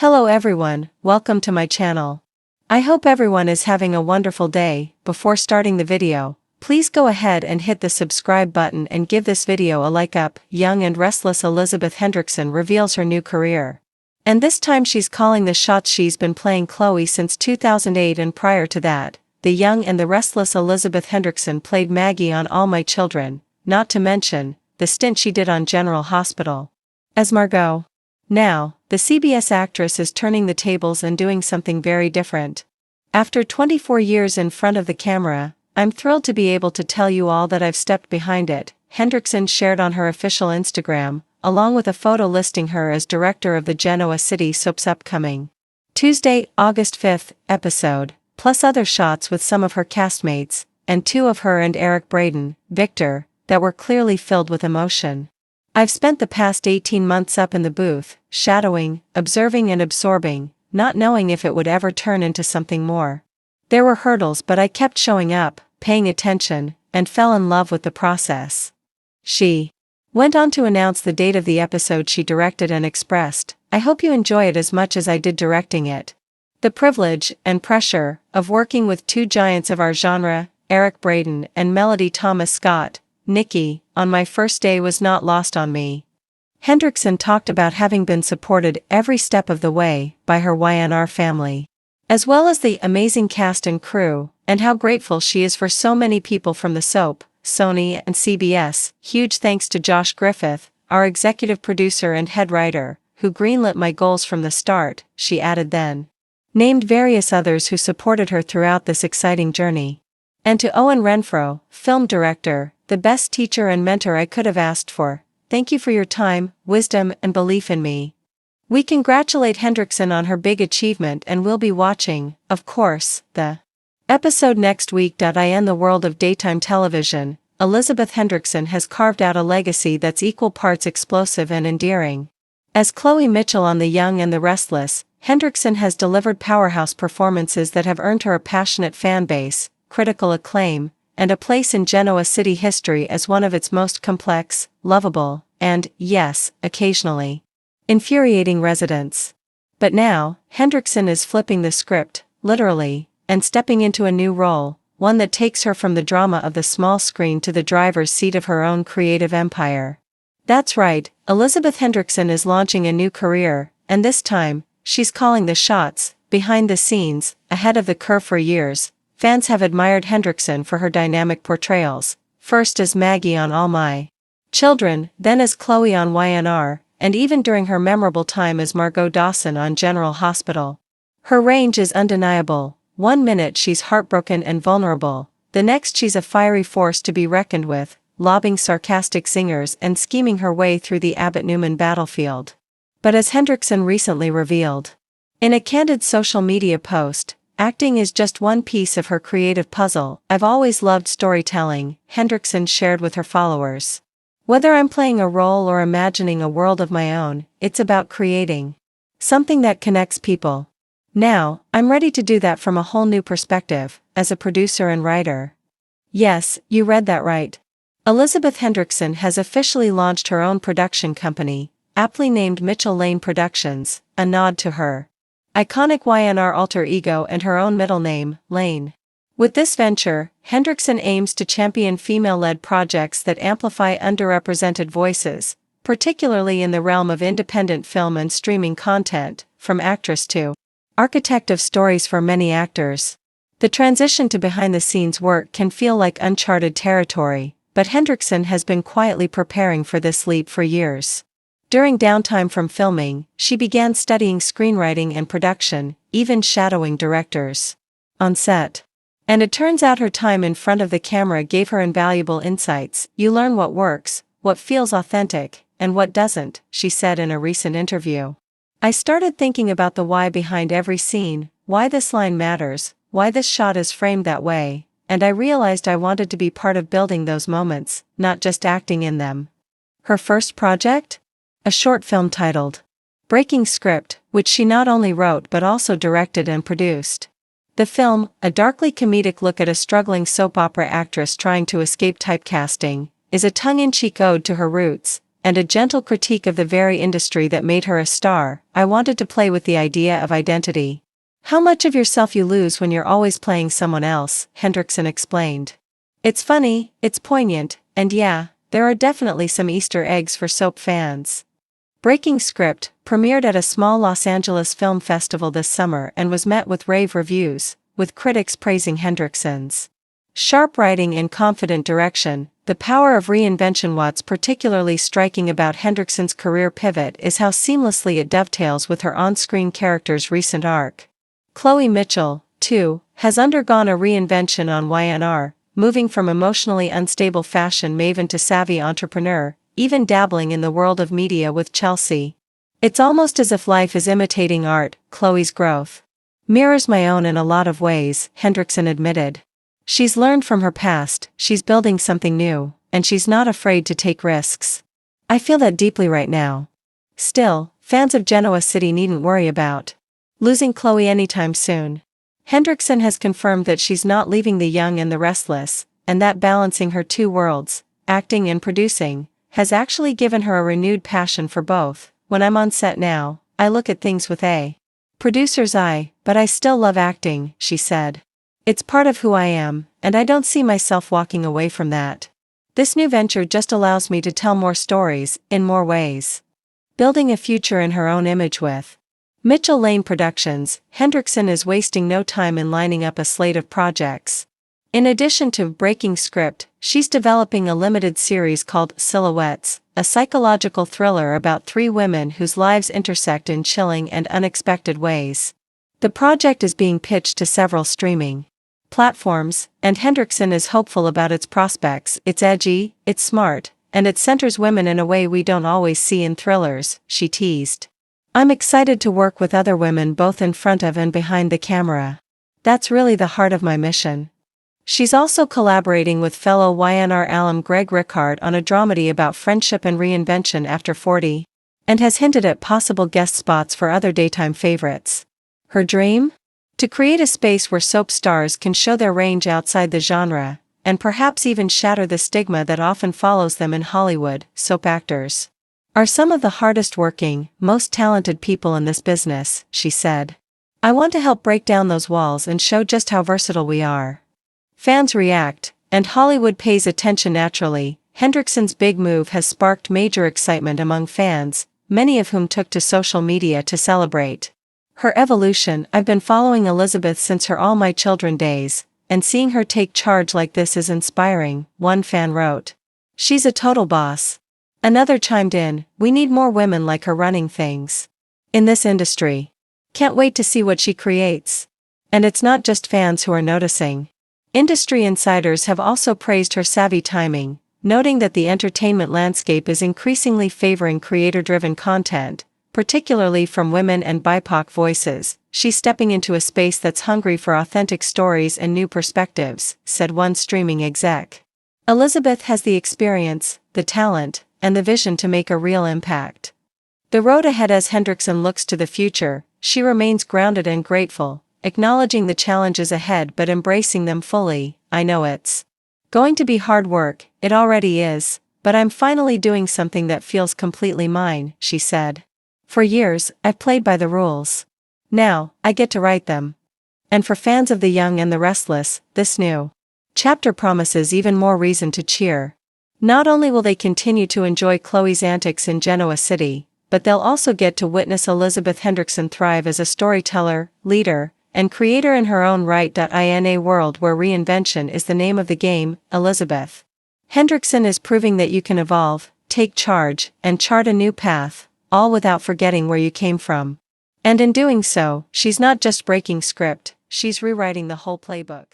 Hello everyone, welcome to my channel. I hope everyone is having a wonderful day. Before starting the video, please go ahead and hit the subscribe button and give this video a like up. Young and restless Elizabeth Hendrickson reveals her new career. And this time she's calling the shots. She's been playing Chloe since 2008, and prior to that, the young and the restless Elizabeth Hendrickson played Maggie on All My Children, not to mention the stint she did on General Hospital as Margot. Now, the CBS actress is turning the tables and doing something very different. After 24 years in front of the camera, I'm thrilled to be able to tell you all that I've stepped behind it, Hendrickson shared on her official Instagram, along with a photo listing her as director of the Genoa City soap's upcoming Tuesday, August 5th, episode, plus other shots with some of her castmates, and two of her and Eric Braeden, Victor, that were clearly filled with emotion. I've spent the past 18 months up in the booth, shadowing, observing and absorbing, not knowing if it would ever turn into something more. There were hurdles, but I kept showing up, paying attention, and fell in love with the process. She went on to announce the date of the episode she directed and expressed, "I hope you enjoy it as much as I did directing it. The privilege and pressure of working with two giants of our genre, Eric Braeden and Melody Thomas Scott, Nikki, on my first day was not lost on me." Hendrickson talked about having been supported every step of the way by her YNR family, as well as the amazing cast and crew, and how grateful she is for so many people from the soap, Sony and CBS. Huge thanks to Josh Griffith, our executive producer and head writer, who greenlit my goals from the start, she added, then named various others who supported her throughout this exciting journey. And to Owen Renfro, film director, the best teacher and mentor I could have asked for, thank you for your time, wisdom and belief in me. We congratulate Hendrickson on her big achievement and we'll be watching, of course, the episode next week. In the world of daytime television, Elizabeth Hendrickson has carved out a legacy that's equal parts explosive and endearing. As Chloe Mitchell on The Young and the Restless, Hendrickson has delivered powerhouse performances that have earned her a passionate fan base, critical acclaim, and a place in Genoa City history as one of its most complex, lovable, and, yes, occasionally infuriating residents. But now, Hendrickson is flipping the script, literally, and stepping into a new role, one that takes her from the drama of the small screen to the driver's seat of her own creative empire. That's right, Elizabeth Hendrickson is launching a new career, and this time, she's calling the shots, behind the scenes, ahead of the curve. For years, fans have admired Hendrickson for her dynamic portrayals, first as Maggie on All My Children, then as Chloe on YNR, and even during her memorable time as Margot Dawson on General Hospital. Her range is undeniable. One minute she's heartbroken and vulnerable, the next she's a fiery force to be reckoned with, lobbing sarcastic zingers and scheming her way through the Abbott-Newman battlefield. But as Hendrickson recently revealed in a candid social media post, acting is just one piece of her creative puzzle. "I've always loved storytelling," Hendrickson shared with her followers. "Whether I'm playing a role or imagining a world of my own, it's about creating something that connects people. Now, I'm ready to do that from a whole new perspective, as a producer and writer." Yes, you read that right. Elizabeth Hendrickson has officially launched her own production company, aptly named Mitchell Lane Productions, a nod to her iconic YNR alter ego and her own middle name, Lane. With this venture, Hendrickson aims to champion female-led projects that amplify underrepresented voices, particularly in the realm of independent film and streaming content, from actress to architect of stories for many actors. The transition to behind-the-scenes work can feel like uncharted territory, but Hendrickson has been quietly preparing for this leap for years. During downtime from filming, she began studying screenwriting and production, even shadowing directors on set. And it turns out her time in front of the camera gave her invaluable insights. "You learn what works, what feels authentic, and what doesn't," she said in a recent interview. "I started thinking about the why behind every scene, why this line matters, why this shot is framed that way, and I realized I wanted to be part of building those moments, not just acting in them." Her first project? A short film titled Breaking Script, which she not only wrote but also directed and produced. The film, a darkly comedic look at a struggling soap opera actress trying to escape typecasting, is a tongue-in-cheek ode to her roots, and a gentle critique of the very industry that made her a star. I wanted to play with the idea of identity. How much of yourself you lose when you're always playing someone else, Hendrickson explained. It's funny, it's poignant, and yeah, there are definitely some Easter eggs for soap fans. Breaking Script premiered at a small Los Angeles film festival this summer and was met with rave reviews, with critics praising Hendrickson's sharp writing and confident direction. The power of reinvention. What's particularly striking about Hendrickson's career pivot is how seamlessly it dovetails with her on-screen character's recent arc. Chloe Mitchell, too, has undergone a reinvention on YNR, moving from emotionally unstable fashion maven to savvy entrepreneur, even dabbling in the world of media with Chelsea. It's almost as if life is imitating art. Chloe's growth mirrors my own in a lot of ways, Hendrickson admitted. She's learned from her past, she's building something new, and she's not afraid to take risks. I feel that deeply right now. Still, fans of Genoa City needn't worry about losing Chloe anytime soon. Hendrickson has confirmed that she's not leaving The Young and the Restless, and that balancing her two worlds, acting and producing, has actually given her a renewed passion for both. When I'm on set now, I look at things with a producer's eye, but I still love acting, she said. It's part of who I am, and I don't see myself walking away from that. This new venture just allows me to tell more stories, in more ways. Building a future in her own image with Mitchell Lane Productions, Hendrickson is wasting no time in lining up a slate of projects. In addition to Breaking Script, she's developing a limited series called Silhouettes, a psychological thriller about three women whose lives intersect in chilling and unexpected ways. The project is being pitched to several streaming platforms, and Hendrickson is hopeful about its prospects. It's edgy, it's smart, and it centers women in a way we don't always see in thrillers, she teased. I'm excited to work with other women both in front of and behind the camera. That's really the heart of my mission. She's also collaborating with fellow YNR alum Greg Ricard on a dramedy about friendship and reinvention after 40, and has hinted at possible guest spots for other daytime favorites. Her dream? To create a space where soap stars can show their range outside the genre, and perhaps even shatter the stigma that often follows them in Hollywood. Soap actors are some of the hardest working, most talented people in this business, she said. I want to help break down those walls and show just how versatile we are. Fans react, and Hollywood pays attention naturally. Hendrickson's big move has sparked major excitement among fans, many of whom took to social media to celebrate her evolution. I've been following Elizabeth since her All My Children days, and seeing her take charge like this is inspiring, one fan wrote. She's a total boss. Another chimed in, we need more women like her running things in this industry. Can't wait to see what she creates. And it's not just fans who are noticing. Industry insiders have also praised her savvy timing, noting that the entertainment landscape is increasingly favoring creator-driven content, particularly from women and BIPOC voices. She's stepping into a space that's hungry for authentic stories and new perspectives, said one streaming exec. Elizabeth has the experience, the talent, and the vision to make a real impact. The road ahead. As Hendrickson looks to the future, she remains grounded and grateful, acknowledging the challenges ahead but embracing them fully. I know it's going to be hard work, it already is, but I'm finally doing something that feels completely mine, she said. For years, I've played by the rules. Now, I get to write them. And for fans of The Young and the Restless, this new chapter promises even more reason to cheer. Not only will they continue to enjoy Chloe's antics in Genoa City, but they'll also get to witness Elizabeth Hendrickson thrive as a storyteller, leader, and creator in her own right. In a world where reinvention is the name of the game, Elizabeth Hendrickson is proving that you can evolve, take charge, and chart a new path, all without forgetting where you came from. And in doing so, she's not just breaking script, she's rewriting the whole playbook.